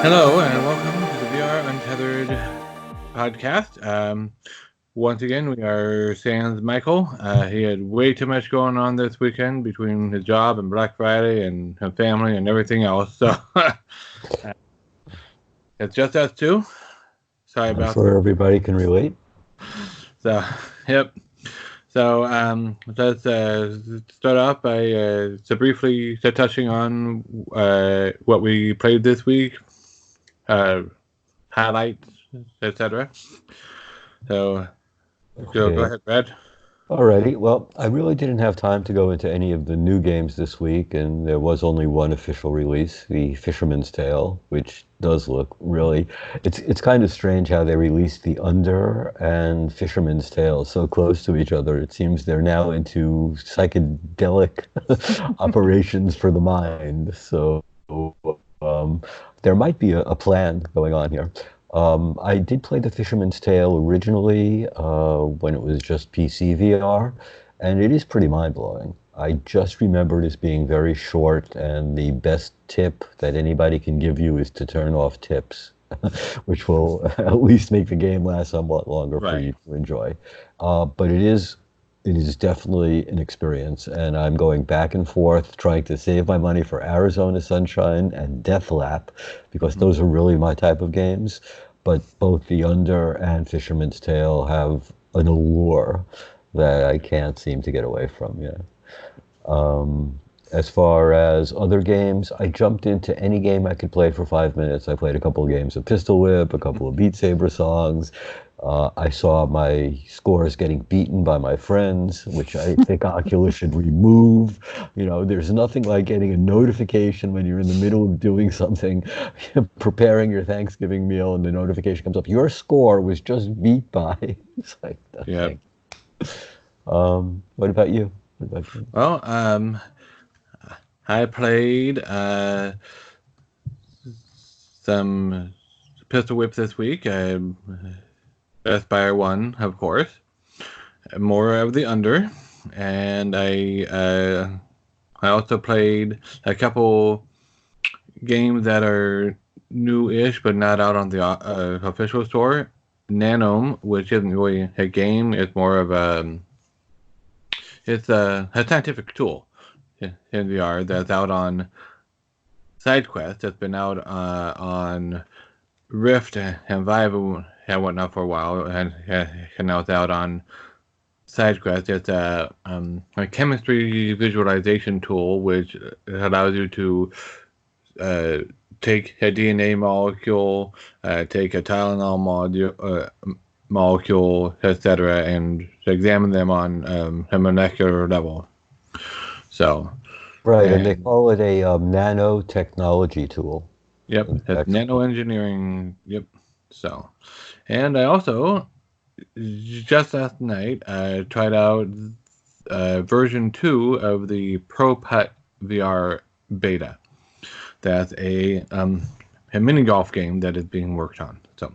Hello and welcome to the VR Untethered podcast. Once again, we are sans Mikael. He had way too much going on this weekend between his job and Black Friday and his family and everything else. So it's just us two. Sorry I'm about sure everybody can relate. that. Yep. So let's start off by briefly touching on what we played this week, highlights, etc. So go Okay. ahead, Brad. Alrighty. Well, I really didn't have time to go into any of the new games this week, and there was only one official release, the Fisherman's Tale, which does look really. It's kind of strange how they released the Under and Fisherman's Tale so close to each other. It seems they're now into psychedelic operations for the mind. So um, there might be a plan going on here. I did play The Fisherman's Tale originally when it was just PC VR, and it is pretty mind-blowing. I just remember it as being very short, and the best tip that anybody can give you is to turn off tips, which will at least make the game last somewhat longer for Right. you to enjoy. But it is definitely an experience, and I'm going back and forth trying to save my money for Arizona Sunshine and Deathlap because those are really my type of games. But both the Under and Fisherman's Tale have an allure that I can't seem to get away from. Yeah. As far as other games, I jumped into any game I could play for 5 minutes. I played a couple of games of Pistol Whip, a couple of Beat Saber songs. I saw my scores getting beaten by my friends, which I think Oculus should remove. There's nothing like getting a notification when you're in the middle of doing something, preparing your Thanksgiving meal, and the notification comes up. Your score was just beat by. It's like, Yeah. thank you. What about you? What about you? Well, I played some Pistol Whip this week. Best Buy one, of course. More of the Under, and I also played a couple games that are new-ish but not out on the official store. Nanome, which isn't really a game, it's more of it's a scientific tool in VR that's out on SideQuest. That's been out on Rift and Vive and whatnot for a while, and now it's out on SideQuest. It's a chemistry visualization tool which allows you to take a DNA molecule, take a Tylenol molecule, etc., and examine them on a molecular level. So, Right, and they and call it a nanotechnology tool. yep, that's That's nanoengineering. Yep. So, and I also just last night I tried out version 2 of the ProPutt VR beta. That's a mini golf game that is being worked on. So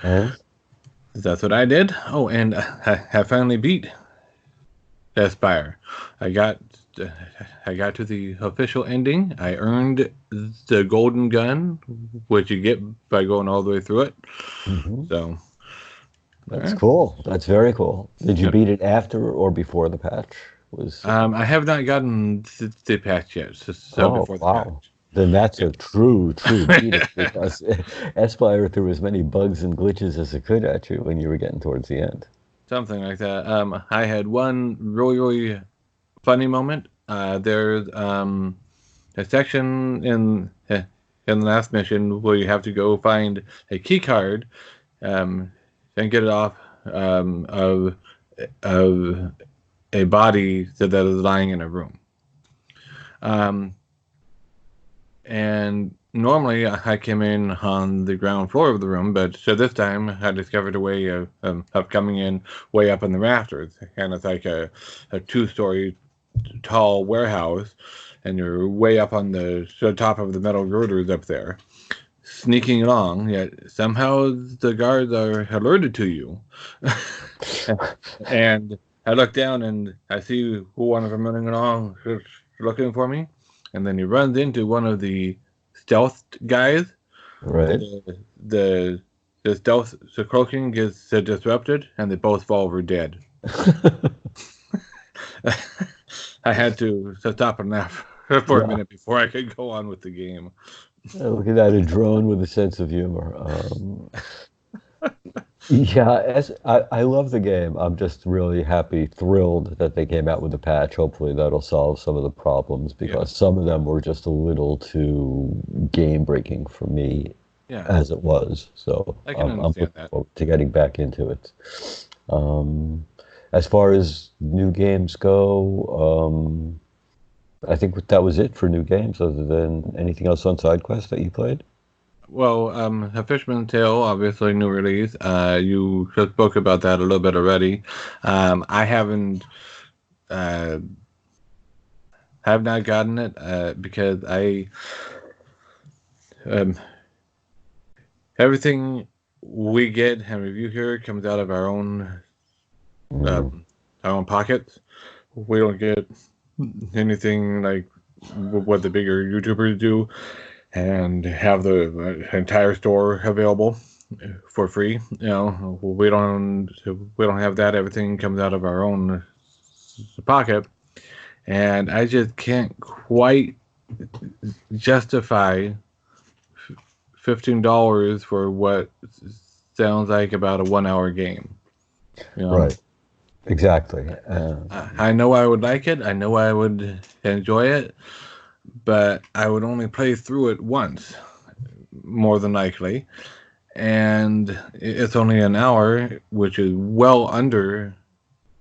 and that's what I did. Oh, and I finally beat Aspire. I got I got to the official ending. I earned the golden gun, which you get by going all the way through it. mhm. So, all That's right. cool. That's very cool. Did you Yep. beat it after or before the patch? Was I have not gotten the patch yet, so Oh, before the wow. patch. Then that's a Yep. true beating because Aspire threw as many bugs and glitches as it could at you when you were getting towards the end. Something like that. I had one really funny moment. There's a section in the last mission where you have to go find a key card and get it off of a body that is lying in a room. Um, and normally I came in on the ground floor of the room, but so this time I discovered a way of coming in way up in the rafters, and it's like a two-story tall warehouse, and you're way up on the top of the metal girders up there, sneaking along. Yet somehow the guards are alerted to you, and I look down and I see one of them running along, looking for me, and then he runs into one of the stealth guys, Right. the the stealth the cloaking gets disrupted, and they both fall over dead. I had to stop and nap for a Yeah. minute before I could go on with the game. Look at that, a drone with a sense of humor. Yeah, I love the game. I'm just really happy, thrilled that they came out with a patch. Hopefully that'll solve some of the problems Yeah, because some of them were just a little too game breaking for me yeah, as it was. So I can I'm understand looking that. forward to getting back into it. Um, as far as new games go, I think that was it for new games, other than anything else on SideQuest that you played. Well, A Fisherman's Tale, obviously new release. You just spoke about that a little bit already. I haven't, uh, have not gotten it because um, everything we get and review here comes out of Mm, um, our own pockets. We don't get anything like what the bigger YouTubers do and have the entire store available for free. You know, we don't have that. Everything comes out of our own pocket, and I just can't quite justify $15 for what sounds like about a 1 hour game. You know, right, exactly. I know I would like it. I know I would enjoy it, but I would only play through it once, more than likely. And it's only an hour, which is well under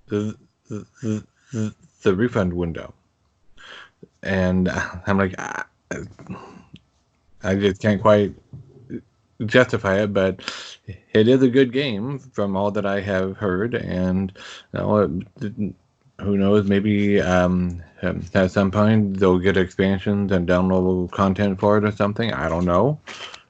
the the, the refund window. And I'm like, I just can't quite justify it, but it is a good game from all that I have heard. And you know, who knows? Maybe at some point they'll get expansions and downloadable content for it or something. I don't know.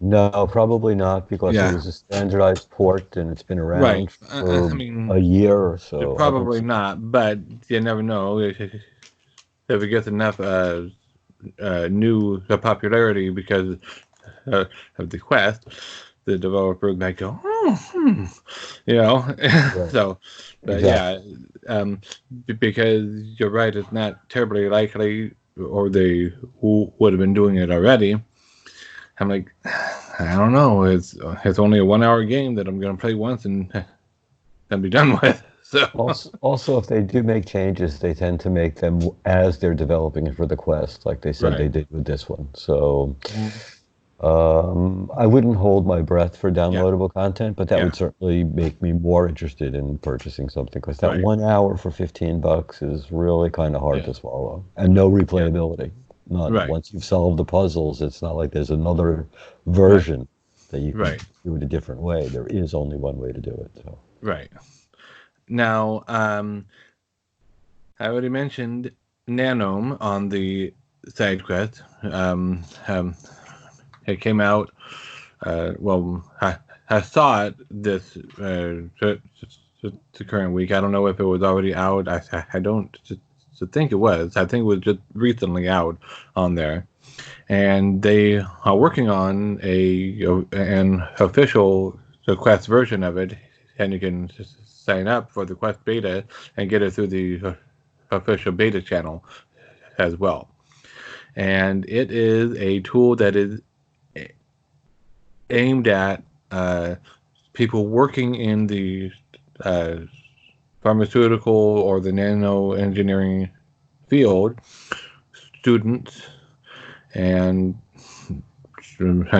No, probably not because it Yeah, was a standardized port and it's been right. around I for mean, a year or so. I don't probably see. not, but you never know if it gets enough new popularity because uh, of the quest. The developers might go, you know. Right, So, but exactly. yeah, um, because you're right, it's not terribly likely, or they would have been doing it already. I'm like, I don't know. It's only a 1 hour game that I'm gonna play once and be done with. So, Also, if they do make changes, they tend to make them as they're developing it for the Quest, like they said right, they did with this one. So mm, I wouldn't hold my breath for yeah, downloadable content, but that yeah, would certainly make me more interested in purchasing something because that right, 1 hour for $15 is really kind of hard yeah, to swallow. And no yeah, replayability. None. right, Once you've solved the puzzles, it's not like there's another right, version that you can right, do it a different way. There is only one way to do it. So. right. Now, I already mentioned Nanome on the side quest. It came out. I saw it this the current week. I don't know if it was already out. I don't think it was. I think it was just recently out on there, and they are working on an official Quest version of it, and you can sign up for the Quest beta and get it through the official beta channel as well. And it is a tool that is aimed at people working in the uh, pharmaceutical or the nano engineering field, students, and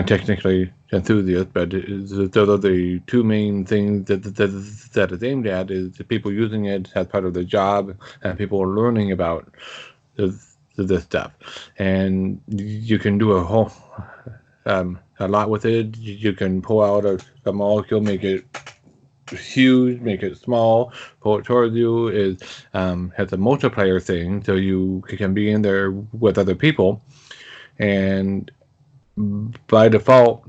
technically enthusiasts, but those are the two main things that it's aimed at is the people using it as part of their job and people are learning about this stuff. And you can do a lot with it. You can pull out a molecule, make it huge, make it small, pull it towards you. It has a multiplayer thing, so you can be in there with other people. And by default,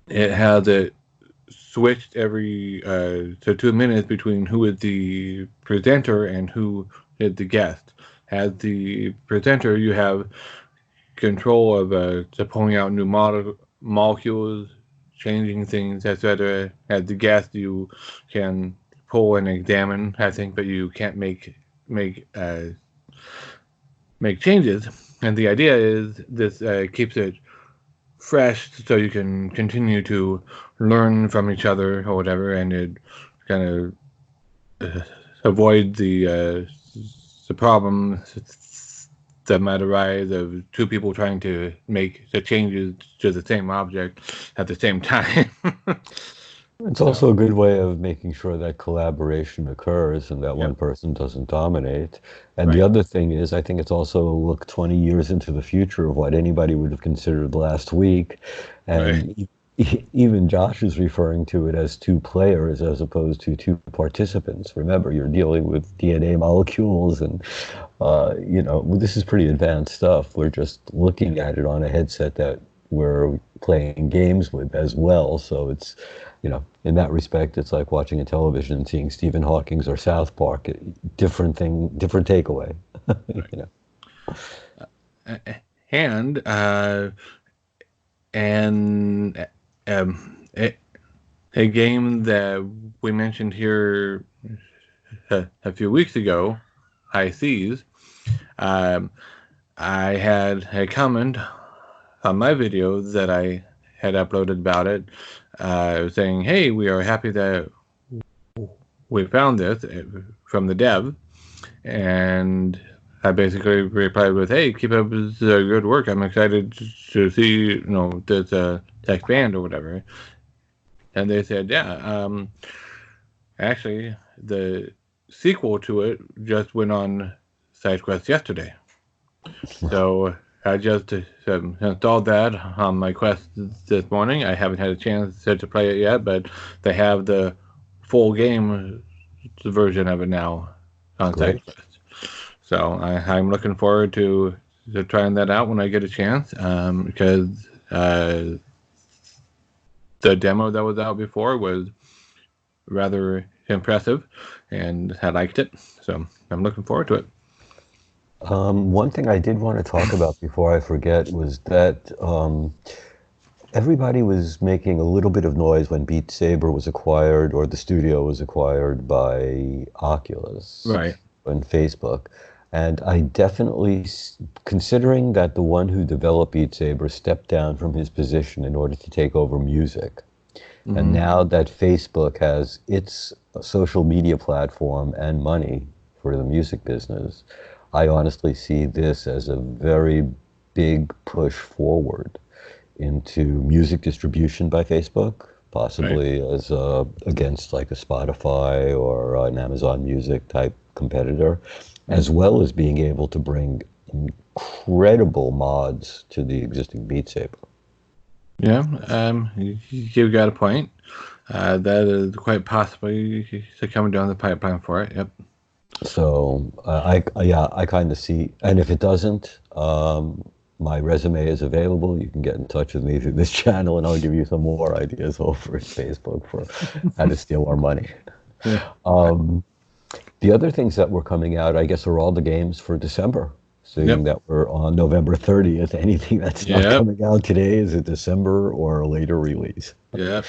it has it switched every to 2 minutes between who is the presenter and who is the guest. As the presenter, you have control of pulling out new molecules, changing things, etc. As the gas you can pull and examine, I think, but you can't make make changes. And the idea is this keeps it fresh, so you can continue to learn from each other or whatever, and it kind of avoid the problem that might arise of two people trying to make the changes to the same object at the same time. It's So, also a good way of making sure that collaboration occurs and that yep, one person doesn't dominate. And the right, other thing is, I think it's also a look 20 years into the future of what anybody would have considered last week. right, And even Josh is referring to it as two players as opposed to two participants. Remember, you're dealing with DNA molecules and, this is pretty advanced stuff. We're just looking at it on a headset that we're playing games with as well. So it's, in that respect, it's like watching a television and seeing Stephen Hawking's or South Park. Different thing, different takeaway. right. you know. And and a game that we mentioned here a few weeks ago, High Seas. Um, I had a comment on my video that I had uploaded about it, saying, "Hey, we are happy that we found this from the dev," and I basically replied with, "Hey, keep up the good work. I'm excited to see this tech band or whatever." And they said, "Yeah, actually, the sequel to it just went on SideQuest yesterday." So I just installed that on my Quest this morning. I haven't had a chance to play it yet, but they have the full game version of it now on Great. SideQuest. So I'm looking forward to trying that out when I get a chance, because the demo that was out before was rather impressive, and I liked it. So I'm looking forward to it. One thing I did want to talk about before I forget was that everybody was making a little bit of noise when Beat Saber was acquired or the studio was acquired by Oculus Right. and Facebook. And I definitely, considering that the one who developed Beat Saber stepped down from his position in order to take over music, and Mm-hmm. now that Facebook has its social media platform and money for the music business, I honestly see this as a very big push forward into music distribution by Facebook, Right. possibly as against like a Spotify or an Amazon Music type competitor, as well as being able to bring incredible mods to the existing Beat Saber. Yeah, you've got a point. That is quite possibly coming down the pipeline for it. Yep. So yeah, I kind of see, and if it doesn't, my resume is available. You can get in touch with me through this channel, and I'll give you some more ideas over at Facebook for how to steal our money. Yeah. Um, the other things that were coming out, I guess, are all the games for December. Seeing Yep. that we're on November 30th, anything that's not Yep. coming out today is a December or a later release. Yep.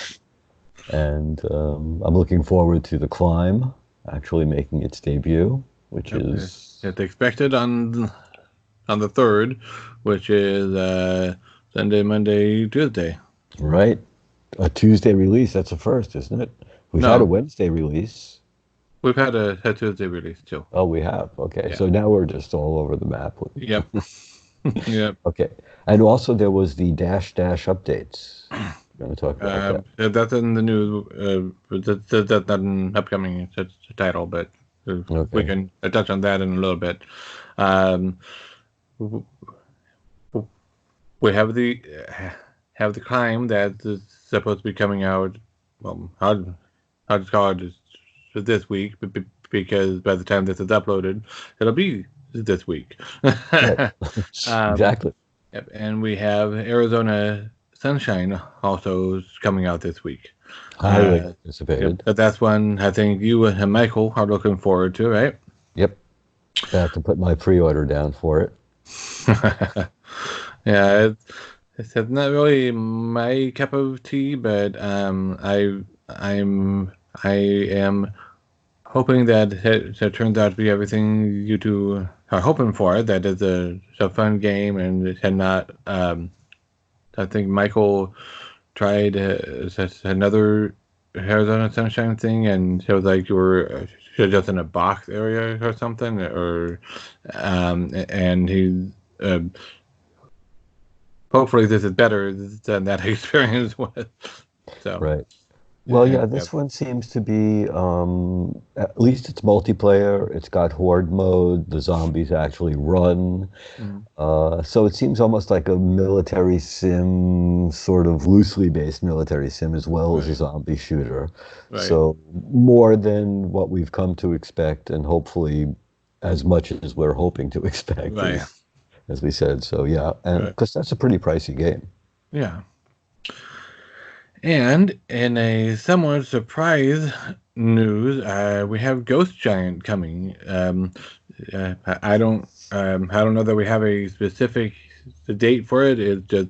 And I'm looking forward to The Climb actually making its debut, which Yep. is It's expected on the third, which is Sunday, Monday, Tuesday. right. A Tuesday release. That's a first, isn't it? We've had a No, Wednesday release. we've had a Tuesday release too. Oh, we have. Okay. Yeah. So now we're just all over the map. Yep. Yep. Okay. And also there was the dash dash updates. We're going to talk about that. That's in the news. That's not an upcoming title, but we Okay. can touch on that in a little bit. Um, w- w- we have the climb that is supposed to be coming out. Well, I'll just call it this week, because by the time this is uploaded, it'll be this week. Right. um, Exactly. Yep, and we have Arizona Sunshine also coming out this week. Highly Yep, anticipated. but that's one I think you and Michael are looking forward to, right? Yep. I have to put my pre-order down for it. Yeah, it's not really my cup of tea, but I am hoping that it turns out to be everything you two are hoping for. That it's a fun game and it had not. I think Michael tried another Arizona Sunshine thing, and it was like you were just in a box area or something, or and he. Hopefully, this is better than that experience was. So, Right. Well, yeah, yeah, yeah. this one seems to be, at least it's multiplayer. It's got horde mode. The zombies actually run. Mhm. So it seems almost like a military sim, sort of loosely based military sim, as well as a Right, zombie shooter. right, So more than what we've come to expect, and hopefully as much as we're hoping to expect, right, as we said. So yeah, and right. because that's a pretty pricey game. Yeah. And in a somewhat surprise news, we have Ghost Giant coming. I don't know that we have a specific date for it. It's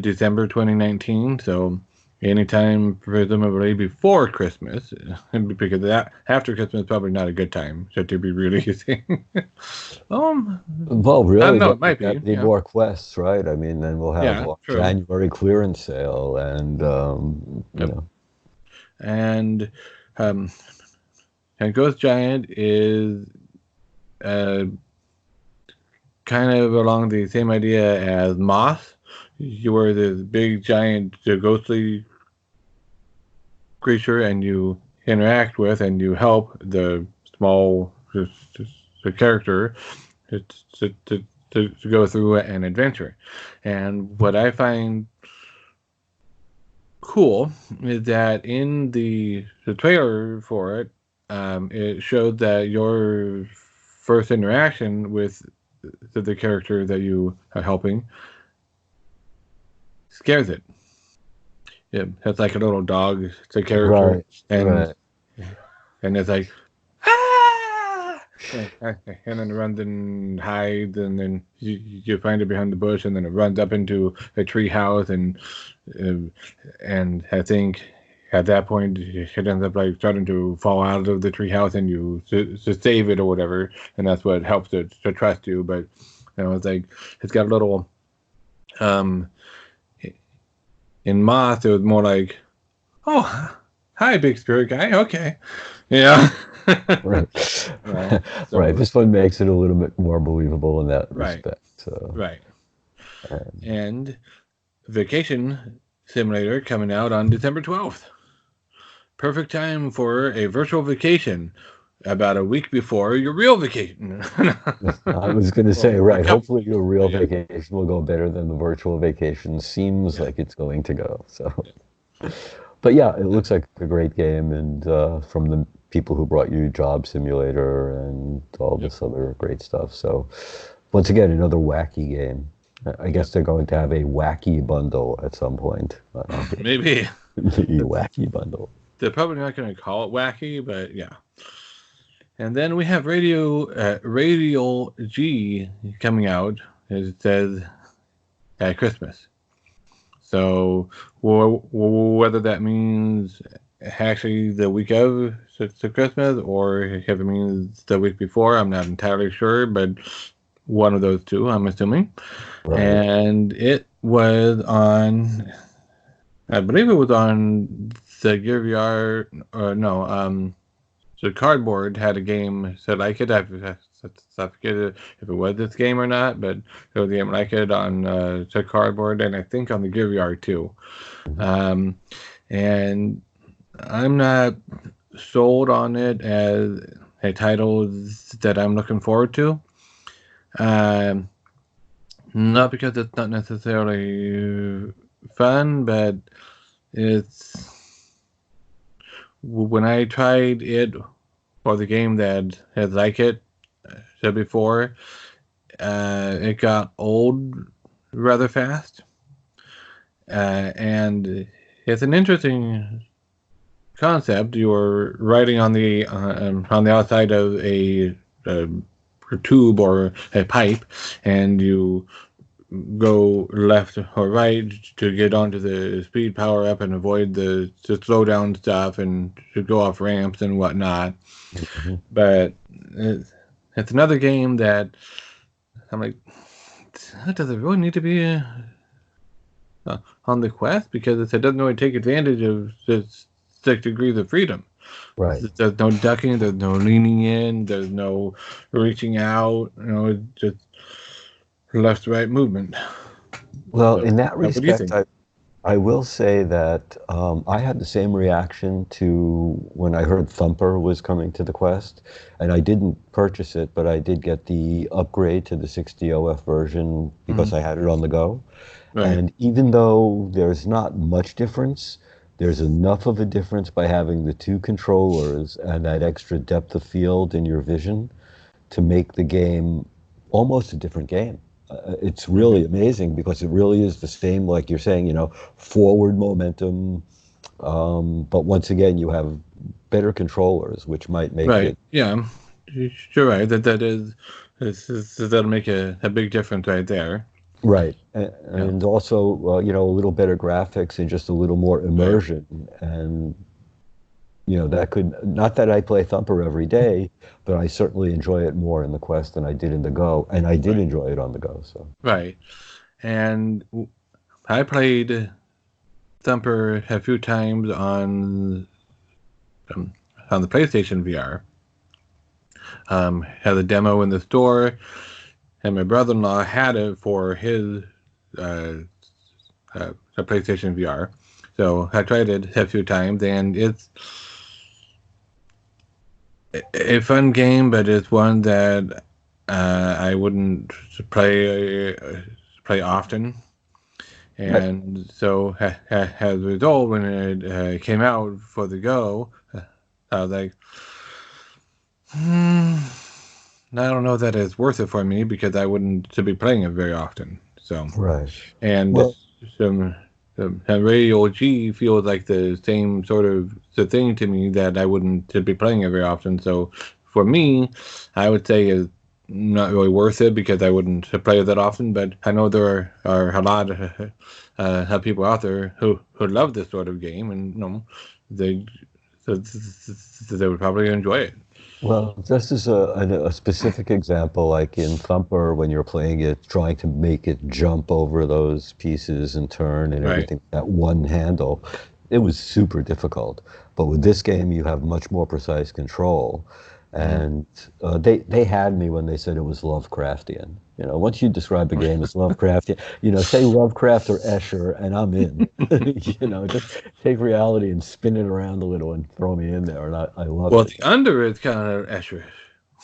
December 2019, so anytime presumably before Christmas, because that after Christmas is probably not a good time to be releasing. um, Well, I don't really, know. then It we've might got be. any Yeah, more quests, right? I mean, then we'll have yeah, our true. January clearance sale, and Yep. And um, and Ghost Giant is uh, kind of along the same idea as Moss. You were this big, giant, ghostly creature, and you interact with and you help the small the character to, to, to, to go through an adventure. And what I find cool is that in the trailer for it, it showed that your first interaction with the character that you are helping scares it. Yeah, it's like a little dog. It's a character, right, and right. it's like ah, and then it runs and hides, and then you find it behind the bush, and then it runs up into a tree house, uh, and I think at that point it ends up like starting to fall out of the tree house, and you to save it or whatever, and that's what helps it to trust you. But it's like it's got a little um in Moth, it was more like, oh, hi, big spirit guy. Okay, yeah, Right. Right. so This one makes it a little bit more believable in that right, respect. So, right, um, and Vacation Simulator coming out on December 12th. Perfect time for a virtual vacation. About a week before your real vacation. I was going to say, Well, a right, couple hopefully weeks your before, real yeah, vacation will go better than the virtual vacation seems yeah, like it's going to go. So, but yeah, it looks like a great game, and from the people who brought you Job Simulator and all yep, this other great stuff. So, once again, another wacky game. I yep. guess they're going to have a wacky bundle at some point. Maybe The wacky bundle. they're probably not going to call it wacky, but yeah. And then we have Radial G coming out, as it says, at Christmas. So whether that means actually the week of to Christmas or if it means the week before, I'm not entirely sure, but one of those two, I'm assuming. Right. And it was on, I believe it was on the Gear VR, or no, so Cardboard had a game so like it. I forget if it was this game or not, but it was a game like it on so Cardboard, and I think on the Gear VR too. Mhm. Um, and I'm not sold on it as a title that I'm looking forward to. Um, Not because it's not necessarily fun, but it's when I tried it or the game that had like it said before, it got old rather fast, and it's an interesting concept. You're riding on the outside of a tube or a pipe, and you go left or right to get onto the speed power up and avoid the slow down stuff and to go off ramps and whatnot. Hmm. But it's another game that I'm like, does it really need to be on the Quest? Because it doesn't really take advantage of the 6 degrees of freedom. Right. There's no ducking, there's no leaning in, there's no reaching out. It's just left to right movement. Well, So, in that what do you respect, think? I will say that I had the same reaction to when I heard Thumper was coming to the Quest, and I didn't purchase it, but I did get the upgrade to the 60OF version Mm-hmm. because I had it on the go. Right, And even though there's not much difference, there's enough of a difference by having the two controllers and that extra depth of field in your vision to make the game almost a different game. It's right, really amazing because it really is the same, like you're saying, forward momentum. But once again, you have better controllers, which might make right. it Yeah, you're right. That'll make a big difference right there. right. Yeah, And also, a little better graphics and just a little more right, immersion. And, that could, not that I play Thumper every day, but I certainly enjoy it more in the Quest than I did in the Go. And I did right, enjoy it on the Go. So, right. And I played Thumper a few times um, on the PlayStation VR. Had a demo in the store, and my brother-in-law had it for his uh, PlayStation VR. So I tried it a few times, and it's a fun game, but it's one that I wouldn't play often. right. And so, as a result, when it came out for the Go, I was like, hmm, I don't know that it's worth it for me because I wouldn't to be playing it very often. So, Right. and Well, Radio G feels like the same sort of the thing to me that I wouldn't to be playing it very often. So, for me, I would say is not really worth it because I wouldn't play it that often. But I know there are a lot of people out there who love this sort of game, and they they would probably enjoy it. Well, just as a specific example, like in Thumper, when you're playing it, trying to make it jump over those pieces and turn and Right. everything, that one handle, it was super difficult. But with this game, you have much more precise control. Mm-hmm. And they had me when they said it was Lovecraftian. Once you describe a game as Lovecraftian, say Lovecraft or Escher, and I'm in. Just take reality and spin it around a little and throw me in there, and I loved Well, it. the under is kind of Escher.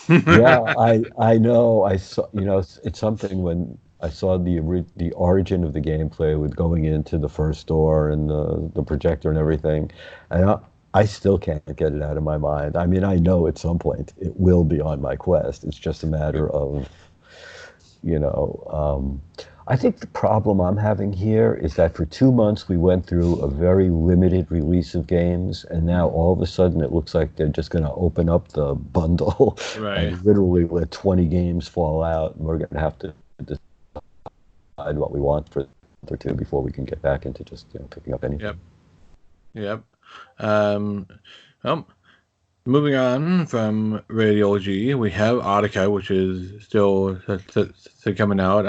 Yeah, I know. I saw, it's something when I saw the origin of the gameplay with going into the first door and the projector and everything, and I still can't get it out of my mind. I mean, I know at some point it will be on my Quest. It's just a matter of you know. I think the problem I'm having here is that for 2 months we went through a very limited release of games, and now all of a sudden it looks like they're just going to open up the bundle Right. and literally let 20 games fall out, and we're going to have to decide what we want for or two before we can get back into just picking up Yep. anything. Yep. Um, well, moving on from Radiology, we have Audica, which is still coming out.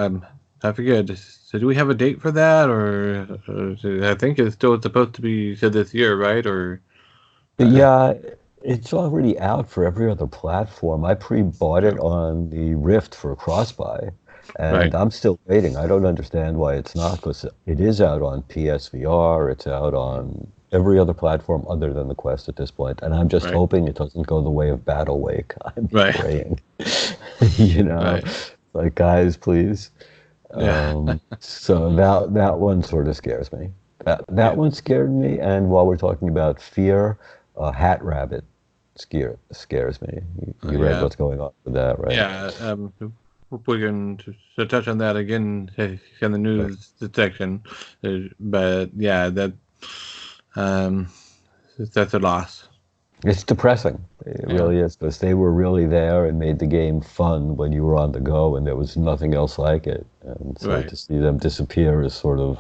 I forget. So do we have a date for that, or I think it's still supposed to be said this year, right? Or Yeah, it's already out for every other platform. I pre-bought yeah, it on the Rift for cross-buy, right, and I'm still waiting. I don't understand why it's not, because it is out on PSVR, it's out on every other platform other than the Quest at this point, and I'm just right, hoping it doesn't go the way of Battle Wake. I'm right, praying, you know, right. like guys, please. Yeah, So that one sort of scares me. That yeah, one scared me. And while we're talking about fear, Hat Rabbit scares me. You read yeah, what's going on with that, right? yeah. Hope we can touch on that again in the Right. news section, but yeah, that um, that's a loss. It's depressing. It Yeah, really is, because they were really there and made the game fun when you were on the go, and there was nothing else like it. And so right. to see them disappear is sort of,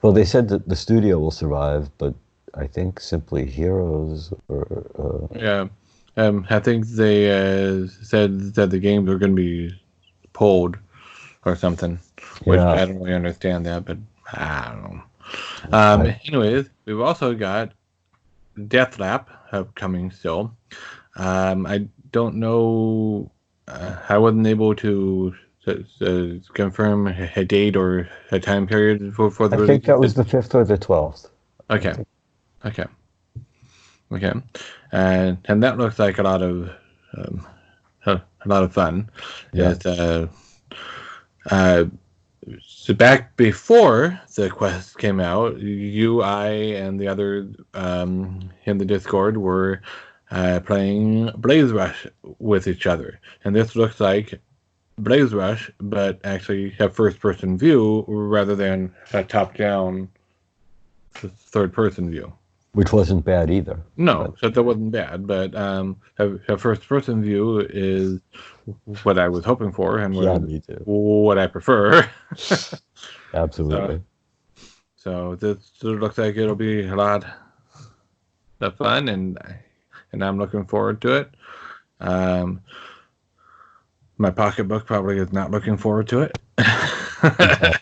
well, they said that the studio will survive, but I think Simply Heroes or Yeah. I think they said that the games were going to be pulled or something, which yeah, I don't really understand that, but I don't know. I Anyways, we've also got Deathlap upcoming still. I don't know. I wasn't able to confirm a date or a time period for the I think that release. was the 5th or the 12th. I Okay, think. okay, okay, and that looks like um, a lot of fun. Yeah. It's uh, so back before the quest came out, you, I, and the other in the Discord were playing Blaze Rush with each other, and this looks like Blaze Rush, but actually a first-person view rather than a top-down third-person view. Which wasn't bad either. No, But so that wasn't bad, but a first-person view is what I was hoping for and yeah, was me too. what I prefer. So, Absolutely. so this looks like it'll be a lot of fun, and I'm looking forward to it. Um, my pocketbook probably is not looking forward to it. No.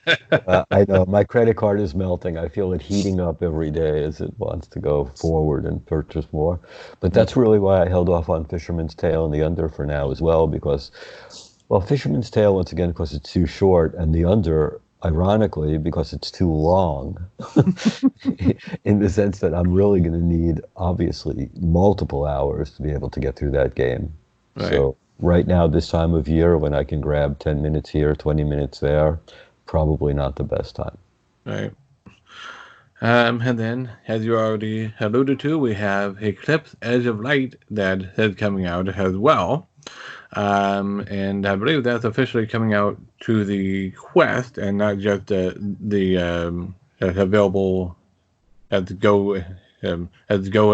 I know my credit card is melting. I feel it heating up every day as it wants to go forward and purchase more. But that's really why I held off on Fisherman's Tale and the Under for now as well, because, well, Fisherman's Tale, once again, because it's too short, and the Under, ironically, because it's too long, in the sense that I'm really going to need, obviously, multiple hours to be able to get through that game. Right, So right now, this time of year, when I can grab 10 minutes here, 20 minutes there, probably not the best time. right. And then, as you already alluded to, we have Eclipse Edge of Light that is coming out as well. And I believe that's officially coming out to the Quest and not just the available at the Go as the Go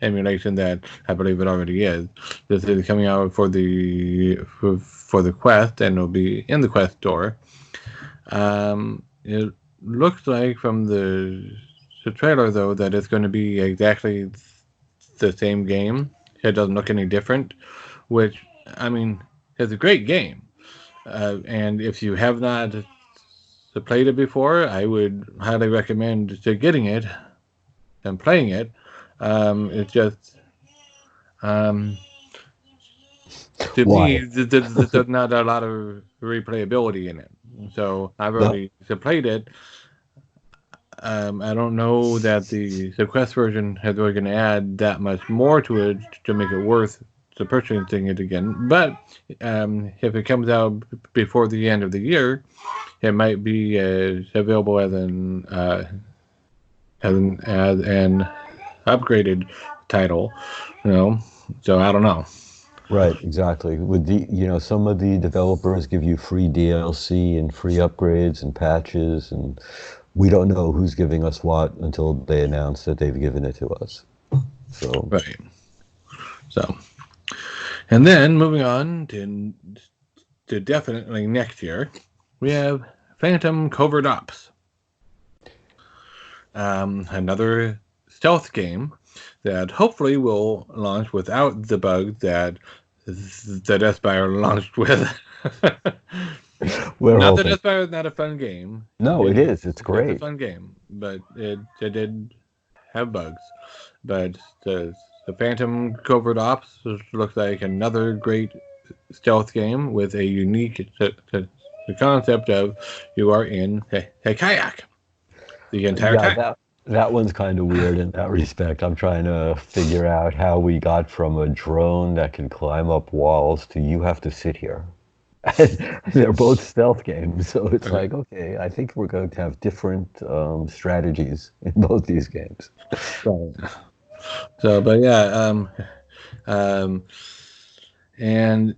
emulation that I believe it already is. This is coming out for the Quest and it'll be in the Quest store. It looks like from the trailer though that it's going to be exactly the same game. It doesn't look any different, which I mean is a great game. And if you have not played it before, I would highly recommend to getting it and playing it. It's just um, to Why? me, there's not a lot of replayability in it. So I've No, already played it. I don't know that the Quest version is really going to add that much more to it to make it worth the purchasing it again. But if it comes out before the end of the year, it might be available as an upgraded title. You know, so I don't know. right, exactly. With the, some of the developers give you free DLC and free upgrades and patches, and we don't know who's giving us what until they announce that they've given it to us. So, Right. So, and then moving on to definitely next year, we have Phantom Covert Ops, another stealth game that hopefully will launch without the bug that Espire launched with. we're Not that hoping. Espire is not a fun game. No, it is. It's It's a great. fun game, but it did have bugs. But the Phantom Covert Ops looks like another great stealth game with a unique the concept of you are in a kayak the entire Yeah, time. that one's kind of weird in that respect. I'm trying to figure out how we got from a drone that can climb up walls to you have to sit here. They're both stealth games, so it's Okay. like, okay, I think we're going to have different strategies in both these games. Right. So, but yeah, um, and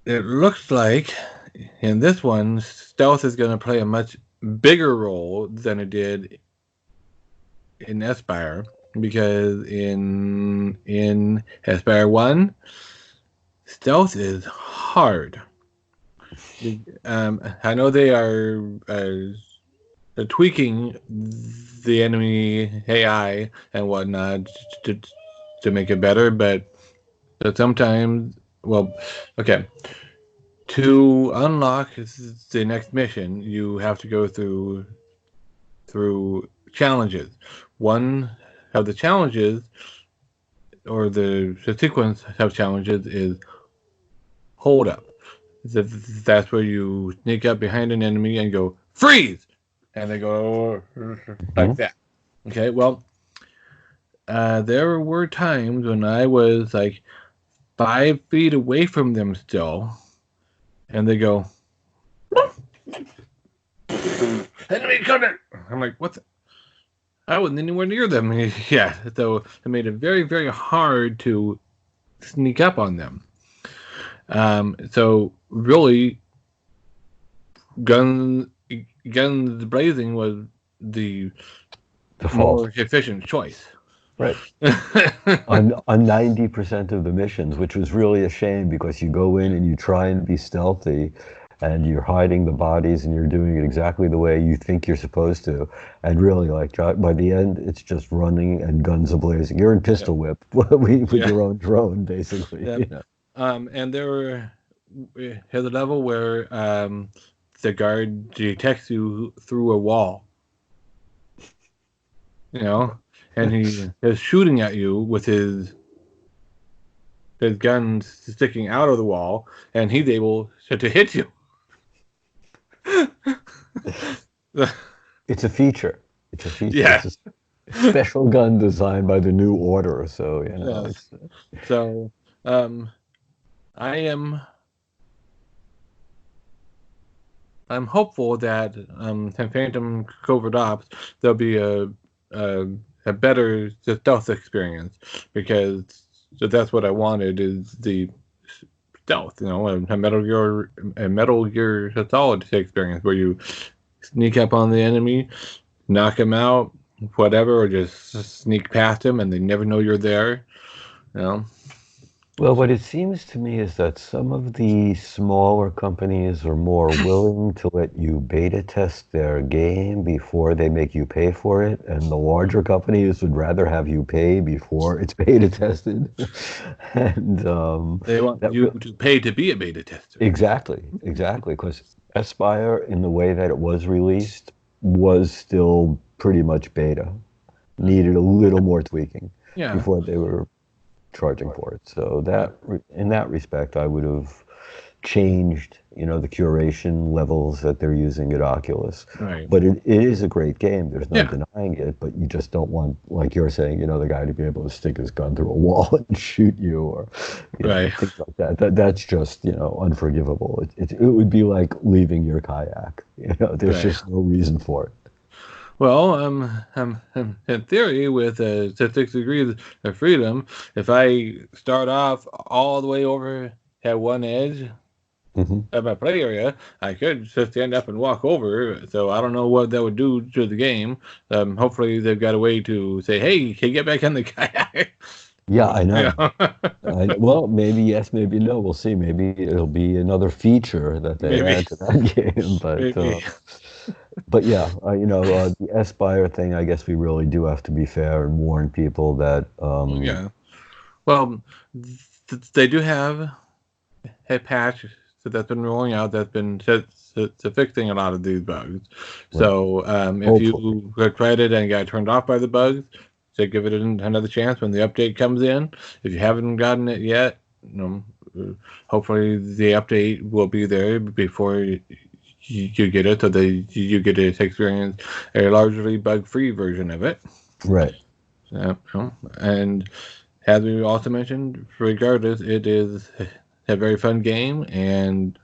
it looks like in this one, stealth is going to play a much bigger role than it did in Espire. because in Aspire 1, stealth is hard. I know they are tweaking the enemy AI and whatnot to, to make it better, but sometimes, well, okay, to unlock the next mission, you have to go through challenges. One of the challenges, or the sequence of challenges, is hold up. That's where you sneak up behind an enemy and go freeze, and they go like that. Okay, well, there were times when I was like 5 feet away from them still, and they go, enemy coming! I'm like, what the? I wasn't anywhere near them. Yeah, so it made it very, very hard to sneak up on them. So really, guns blazing was the more efficient choice. Right. on 90% of the missions, which was really a shame because you go in and you try and be stealthy and you're hiding the bodies and you're doing it exactly the way you think you're supposed to. And really, like, by the end, it's just running and guns a-blazing. You're in pistol whip with your own drone, basically. Yep. You know? And there were at the level where the guard detects you through a wall. You know? And he is shooting at you with his gun sticking out of the wall, and he's able to hit you. It's a feature. It's a feature. Yeah. It's a special gun designed by the New Order. So, you know. Yes. So, I'm hopeful that in Phantom Covert Ops there'll be a better stealth experience, because that's what I wanted, is the stealth, you know, a Metal Gear Solid experience where you sneak up on the enemy, knock him out, whatever, or just sneak past him and they never know you're there, you know. Well, what it seems to me is that some of the smaller companies are more willing to let you beta test their game before they make you pay for it, and the larger companies would rather have you pay before it's beta tested. And they want you to pay to be a beta tester. Exactly, because Aspire, in the way that it was released, was still pretty much beta. Needed a little more tweaking before they were charging for it. So that, in that respect, I would have changed, you know, the curation levels that they're using at Oculus. Right. But it is a great game. There's no denying it. But you just don't want, like you're saying, you know, the guy to be able to stick his gun through a wall and shoot you, or know, things like that. That's just, you know, unforgivable. It would be like leaving your kayak. You know, there's just no reason for it. Well, in theory, with 6 degrees of freedom, if I start off all the way over at one edge of my play area, I could just stand up and walk over. So I don't know what that would do to the game. Hopefully, they've got a way to say, "Hey, can you get back in the kayak?" Yeah, I know. Well, maybe yes, maybe no. We'll see. Maybe it'll be another feature that they add to that game. But yeah, you know, the Aspire thing, I guess we really do have to be fair and warn people that... Well, they do have a patch that's been rolling out that's been fixing a lot of these bugs. Right. So if you tried it and got turned off by the bugs, so give it another chance when the update comes in. If you haven't gotten it yet, you know, hopefully the update will be there before you get it, so that you get to experience a largely bug-free version of it. Right. And as we also mentioned, regardless, it is a very fun game, and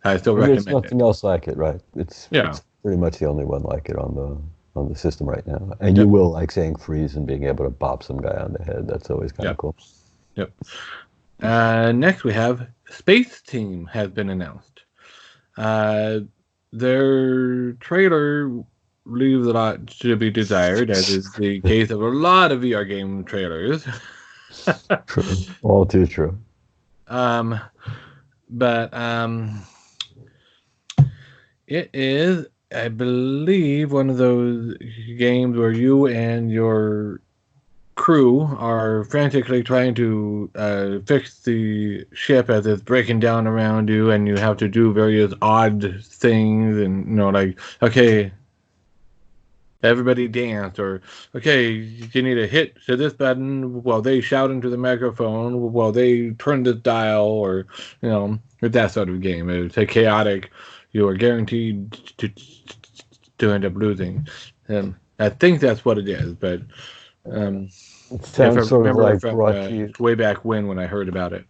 I still recommend it. There's nothing else like it, right? It's pretty much the only one like it on the system right now. And you will like saying freeze and being able to bop some guy on the head. That's always kind of cool. Yep. Next, we have Space Team has been announced. Their trailer leaves a lot to be desired, as is the case of a lot of VR game trailers. True. All too true. um, but it is, I believe, one of those games where you and your crew are frantically trying to fix the ship as it's breaking down around you, and you have to do various odd things, and like, okay, everybody dance, or okay, you need to hit to this button while they shout into the microphone while they turn this dial, or with that sort of game. It's a chaotic. You are guaranteed to end up losing. I think that's what it is, but It if I sounds sort of remember like from brought to you. way back when I heard about it.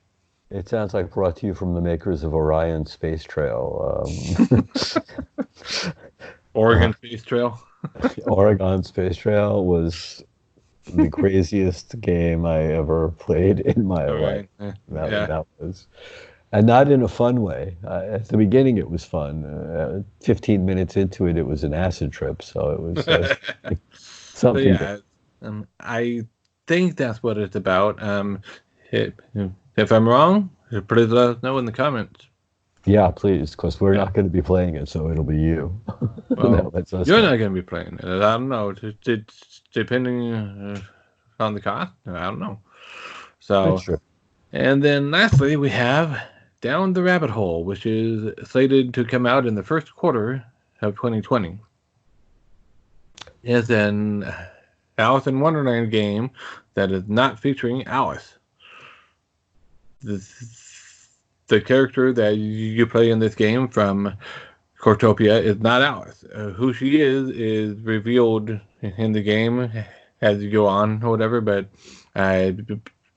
It sounds like brought to you from the makers of Orion Space Trail. Oregon Space Trail. Oregon Space Trail was the craziest game I ever played in my All life. right. That, Yeah. that was, and not in a fun way. At the beginning, it was fun. 15 minutes into it, it was an acid trip. So it was But something yeah, I think that's what it's about. If I'm wrong, please let us know in the comments. Yeah, please, because we're Yeah. not going to be playing it, so it'll be you. Well, That lets us you're know. not going to be playing it. I don't know. Depending on the cost, I don't know. That's So, true. and then lastly, we have Down the Rabbit Hole, which is slated to come out in the first quarter of 2020. It's an Alice in Wonderland game that is not featuring Alice. The character that you play in this game from Cortopia is not Alice. Who she is revealed in the game as you go on or whatever, but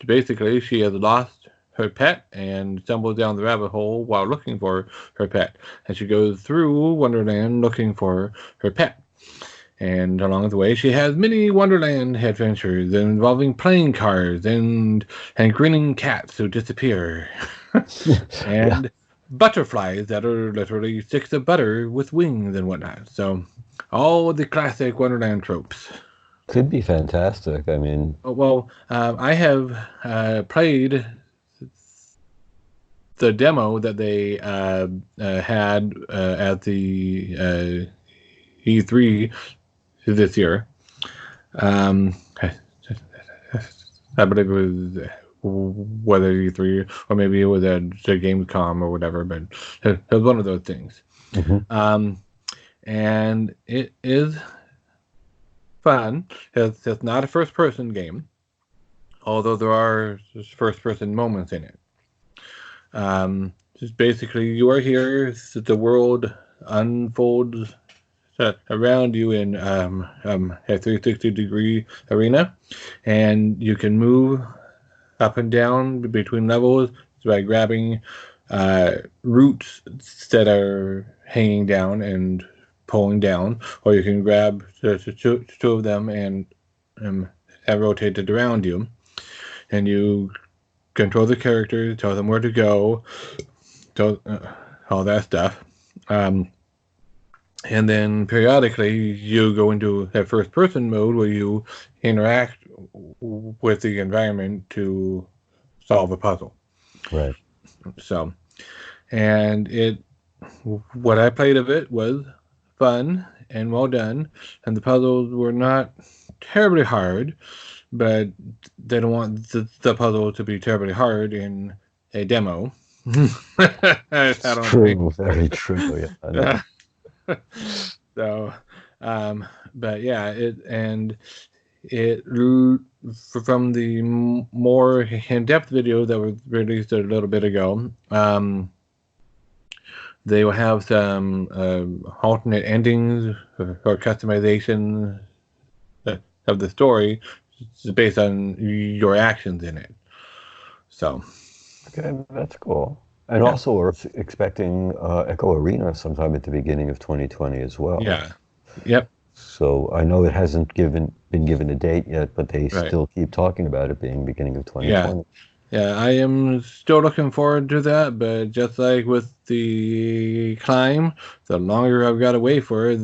basically she has lost her pet and stumbles down the rabbit hole while looking for her pet. And she goes through Wonderland looking for her pet. And along the way, she has many Wonderland adventures involving playing cards and grinning cats who disappear, Yeah, and butterflies that are literally sticks of butter with wings and whatnot. So, all the classic Wonderland tropes. could be fantastic. I mean, Well, I have played the demo that they had at the E3 this year. Um, I believe it was whether E3 or maybe it was at Gamescom or whatever, but it was one of those things. mhm. Um, and it is fun. It's not a first-person game, although there are first-person moments in it. Just basically, you are here. The world unfolds around you in a 360-degree arena, and you can move up and down between levels by grabbing roots that are hanging down and pulling down, or you can grab two of them and rotate it around you, and you control the characters, tell them where to go, all that stuff. And then periodically you go into that first person mode where you interact with the environment to solve a puzzle. Right. So, and what I played of it was fun and well done, and the puzzles were not terribly hard, but they don't want the puzzle to be terribly hard in a demo. I It's don't think. true. Very true. Yeah, I know. So, but yeah, it from the more in-depth video that was released a little bit ago, they will have some alternate endings or customization of the story based on your actions in it. So, Okay, that's cool. And yeah, also, we're expecting Echo Arena sometime at the beginning of 2020 as well. yeah, yep, So I know it hasn't been given a date yet, but they right, still keep talking about it being beginning of yeah. 2020. Yeah, I am still looking forward to that, but just like with the climb, the longer I've got to wait for it,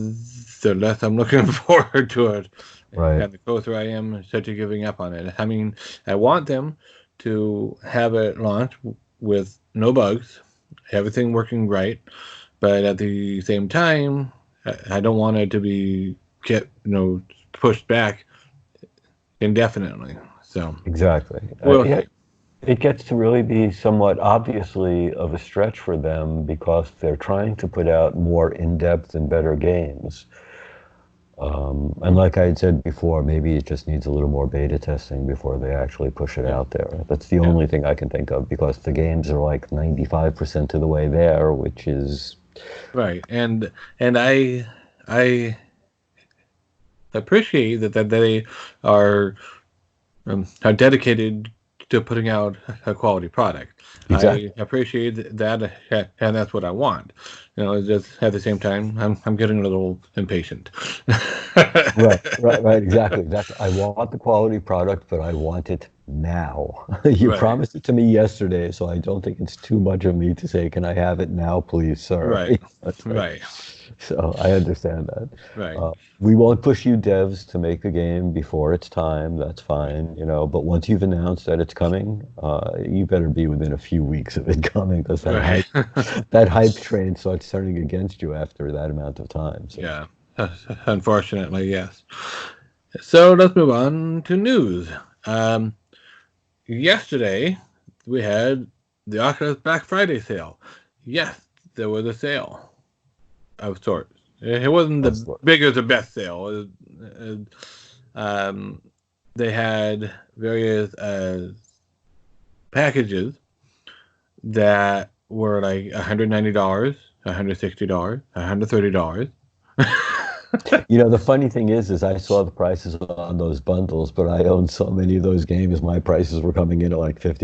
the less I'm looking forward to it. Right. And the closer I am to giving up on it. I mean, I want them to have it launched with no bugs, everything working right, but at the same time, I don't want it to pushed back indefinitely. So Exactly. we'll Yeah, see. it gets to really be somewhat obviously of a stretch for them because they're trying to put out more in-depth and better games. And like I had said before, maybe it just needs a little more beta testing before they actually push it Yeah, out there. That's the yeah, only thing I can think of because the games are like 95% of the way there, which is right. And I appreciate that they are are dedicated to putting out a quality product. I exactly appreciate that, and that's what I want. It's just at the same time, I'm getting a little impatient. right, exactly. That's I want the quality product, but I want it now. You Right, promised it to me yesterday, so I don't think it's too much of me to say, "Can I have it now, please, sir?" right, That's like, right, so I understand that. right. We won't push you devs to make a game before it's time. That's fine, But once you've announced that it's coming, you better be within a few weeks of it coming, because Right. that hype train starts turning against you after that amount of time. So. Yeah. Unfortunately, yes. So let's move on to news. Um, Yesterday, we had the Oculus Black Friday sale. Yes, there was a sale of sorts. It wasn't Of the sorts. biggest or best sale. Um, they had various packages that were like $190, $160, $130. The funny thing is I saw the prices on those bundles, but I own so many of those games. My prices were coming in at like $50,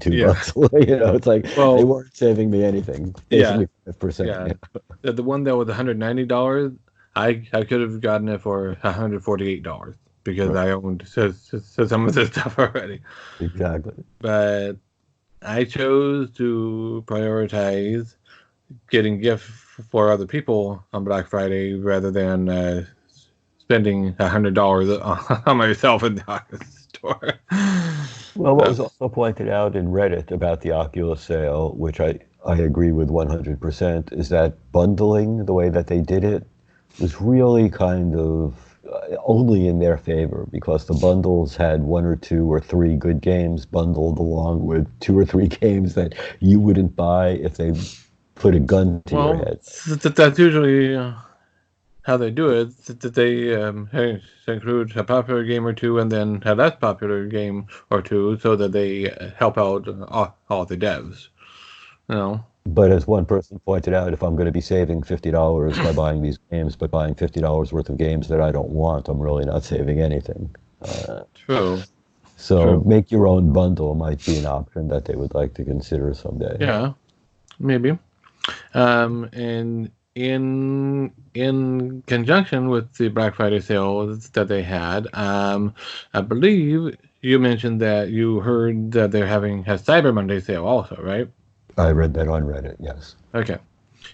Yeah. $22. It's like they Well, weren't saving me anything, yeah, basically 5%. yeah. Yeah. The one that was $190, I could have gotten it for $148 because Right. I owned some of this stuff already. Exactly. But I chose to prioritize getting gifts for other people on Black Friday rather than spending $100 on myself in the store. Well, what So, was also pointed out in Reddit about the Oculus sale, which I agree with 100%, is that bundling, the way that they did it, was really kind of only in their favor because the bundles had one or two or three good games bundled along with two or three games that you wouldn't buy if they put a gun to your well, head. that's usually how they do it. That they include a popular game or two and then a less popular game or two so that they help out all the devs. You know? But as one person pointed out, if I'm going to be saving $50 by buying these games, but buying $50 worth of games that I don't want, I'm really not saving anything. Uh, True, so true. make your own bundle might be an option that they would like to consider someday. Yeah, maybe. And in conjunction with the Black Friday sales that they had, I believe you mentioned that you heard that they're having a Cyber Monday sale also, right? I read that on Reddit, yes. Okay.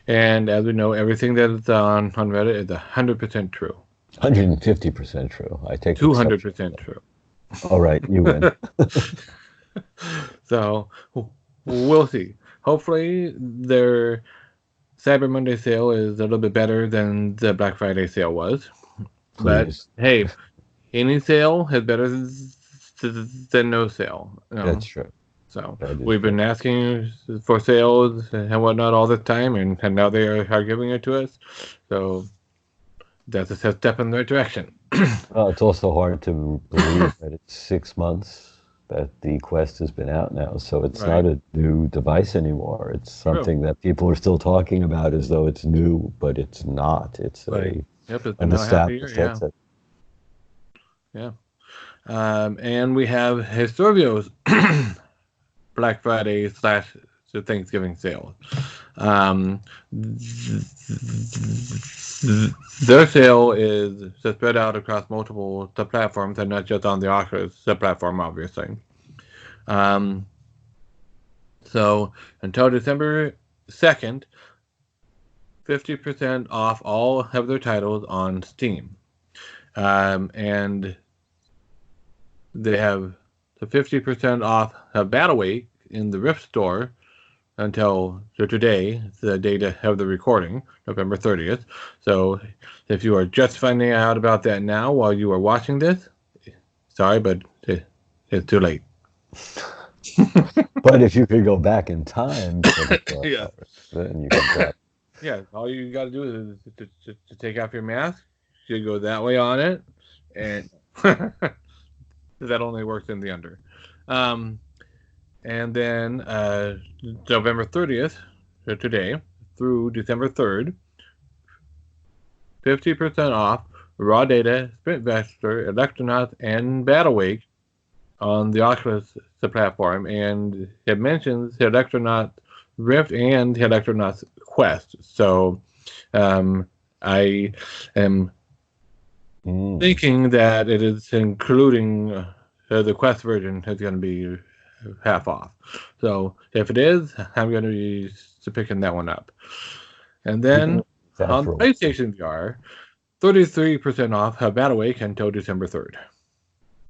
And as we know, everything that is on Reddit is 100% true, 150% true. I take exception. 200% true. All right, you win. So we'll see. Hopefully, their Cyber Monday sale is a little bit better than the Black Friday sale was. But Please. hey, any sale is better than no sale. That's true. So That is we've true. been asking for sales and whatnot all the time, and now they are giving it to us. So that's a step in the right direction. Well, it's also hard to believe that it's 6 months that the Quest has been out now. So it's Right. not a new device anymore. It's True. something that people are still talking about as though it's new, but it's not. It's Like, yep, it's been an now half a year. established Yeah. headset. Yeah. And we have Historio's Black Friday slash Thanksgiving sale. Um, their sale is spread out across multiple platforms and not just on the Oculus platform, obviously. Um, so until December 2nd, 50% off all of their titles on Steam. And they have the 50% off of Battlewake in the Rift store until today, the date of the recording, November 30th. So if you are just finding out about that now while you are watching this, sorry, but it's too late. But if you could go back in time, Yeah. then you can grab. Yeah, all you got to do is to take off your mask. You go that way on it, and that only works in the under. And then November 30th, so today, through December 3rd, 50% off Raw Data, Sprint Vector, Electronauts, and Battlewake on the Oculus platform. And it mentions Electronauts Rift and Electronauts Quest. So I am thinking that it is including the Quest version is going to be half off. So if it is, I'm going to be picking that one up. And then on PlayStation VR, 33% off Battlewake until December 3rd.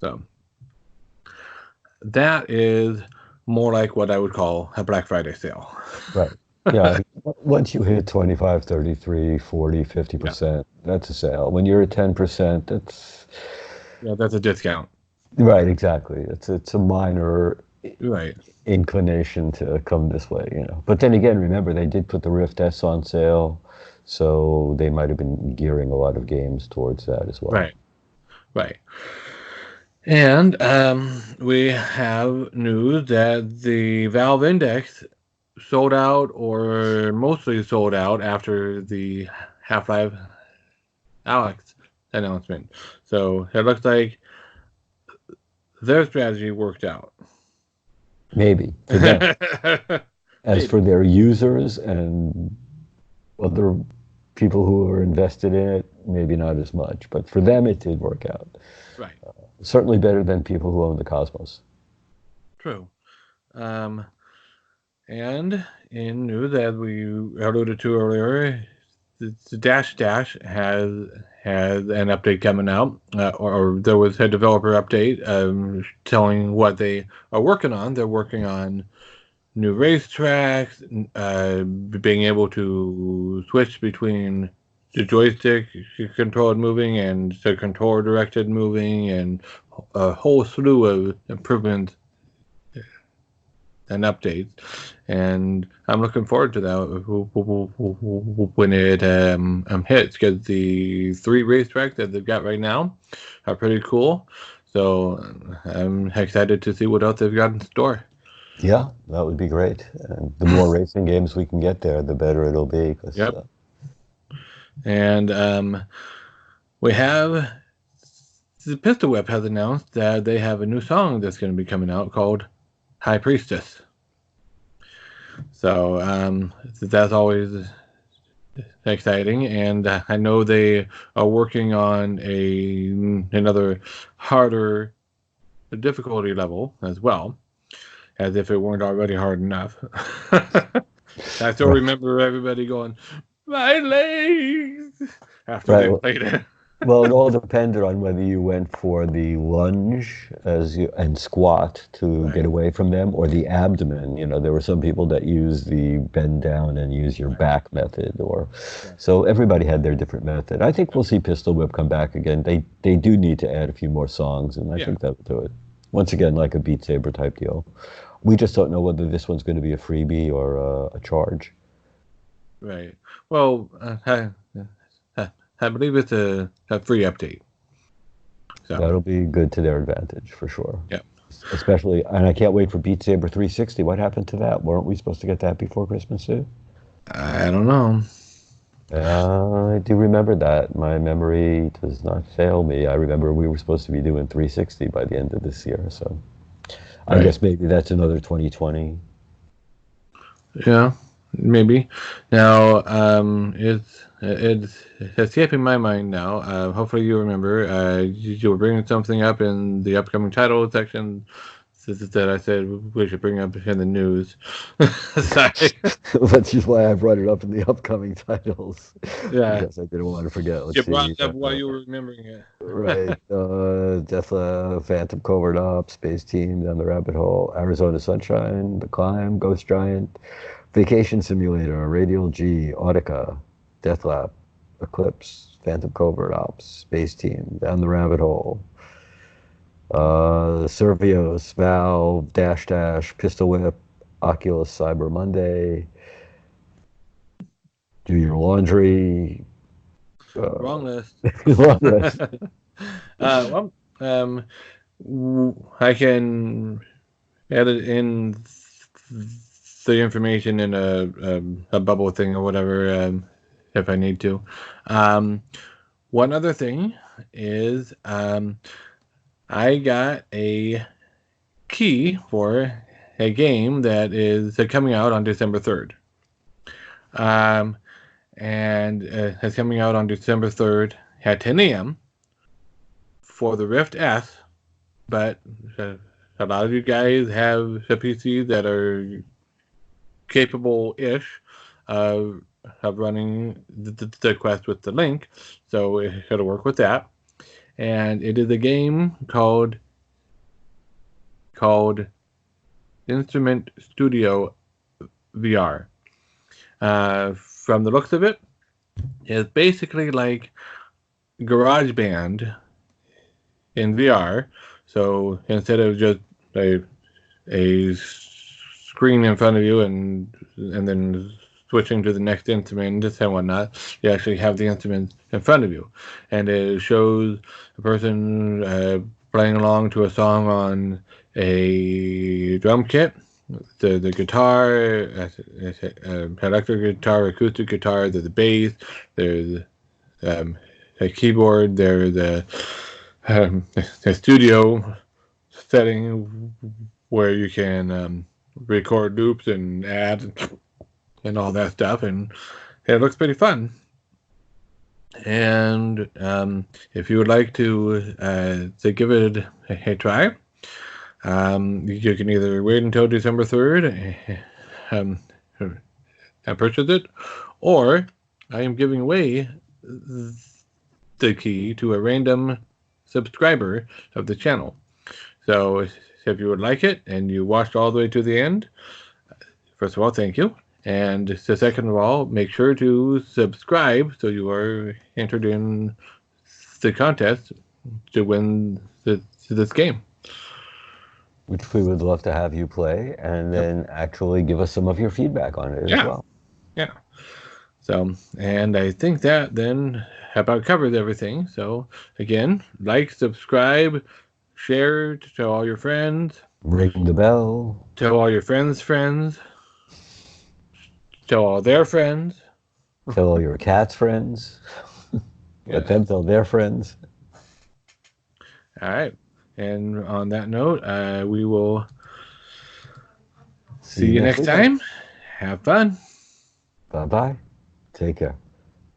So that is more like what I would call a Black Friday sale. Right. Yeah. Once you hit 25, 33, 40, 50%, that's a sale. When you're at 10%, that's a discount. Right, exactly. It's a minor right inclination to come this way, But then again, remember, they did put the Rift S on sale, so they might have been gearing a lot of games towards that as well. Right. And we have news that the Valve Index sold out, or mostly sold out, after the Half-Life Alyx announcement. So it looks like their strategy worked out. Maybe. For them. As for their users and other people who are invested in it, maybe not as much. But for them, it did work out. Right. Certainly better than people who own the Cosmos. True. And in news, as we alluded to earlier, the Dash has an update coming out, or there was a developer update telling what they are working on. They're working on new racetracks, being able to switch between the joystick controlled moving and the controller directed moving, and a whole slew of improvements and updates, and I'm looking forward to that when it hits, because the 3 racetracks that they've got right now are pretty cool. So I'm excited to see what else they've got in store. Yeah, that would be great. And the more racing games we can get there, the better it'll be. Yep. And we have the Pistol Whip has announced that they have a new song that's going to be coming out called High Priestess. So that's always exciting, and I know they are working on another harder difficulty level as well, as if it weren't already hard enough. I still remember everybody going, "My legs!" after they played it. Well, it all depended on whether you went for the lunge and squat to get away from them, or the abdomen. There were some people that used the bend down and use your back method, so everybody had their different method. I think we'll see Pistol Whip come back again. They do need to add a few more songs, and I think that'll do it. Once again, like a Beat Saber type deal. We just don't know whether this one's going to be a freebie or a charge. Right. Well, I believe it's a free update. So that'll be good to their advantage for sure. Yeah. Especially, and I can't wait for Beat Saber 360. What happened to that? Weren't we supposed to get that before Christmas too? I don't know. I do remember that. My memory does not fail me. I remember we were supposed to be doing 360 by the end of this year. So I guess maybe that's another 2020. Yeah, maybe. Now, it's escaping my mind now. Hopefully you remember. You were bringing something up in the upcoming title section that I said we should bring up in the news. Sorry. Which is why I brought it up in the upcoming titles Yeah. because I didn't want to forget. You Let's brought see. it up while you were remembering it. Right. Death, Phantom Covert Ops, Space Team, Down the Rabbit Hole, Arizona Sunshine, The Climb, Ghost Giant, Vacation Simulator, Radial G, Audica, Deathlab, Eclipse, Phantom Covert Ops, Space Team, Down the Rabbit Hole, Servios, Valve, Dash Dash, Pistol Whip, Oculus Cyber Monday, Do Your Laundry. Wrong list. Long list. Well, I can edit in the information in a bubble thing or whatever if I need to. One other thing is I got a key for a game that is coming out on December 3rd. And it's coming out on December 3rd at 10 a.m. for the Rift S, but a lot of you guys have a PC that are capable-ish of running the quest with the link, so it'll work with that. And it is a game called Instrument Studio VR. From the looks of it, it's basically like GarageBand in VR. So instead of just a screen in front of you and then switching to the next instrument and whatnot, you actually have the instrument in front of you, and it shows a person playing along to a song on a drum kit. The guitar, electric guitar, acoustic guitar, there's the bass, there's a keyboard, there's a studio setting where you can record loops and add and all that stuff, and it looks pretty fun. And if you would like to give it a try, you can either wait until December 3rd and purchase it, or I am giving away the key to a random subscriber of the channel. So if you would like it and you watched all the way to the end, first of all, thank you. And so second of all, make sure to subscribe so you are entered in the contest to win this game. Which we would love to have you play, and then actually give us some of your feedback on it as well. Yeah. So, and I think that then about covers everything. So, again, like, subscribe, share, tell all your friends. Ring the bell. Tell all your friends' friends. Tell all their friends. Tell all your cat's friends. Let them tell their friends. All right. And on that note, we will see you next time. Have fun. Bye-bye. Take care.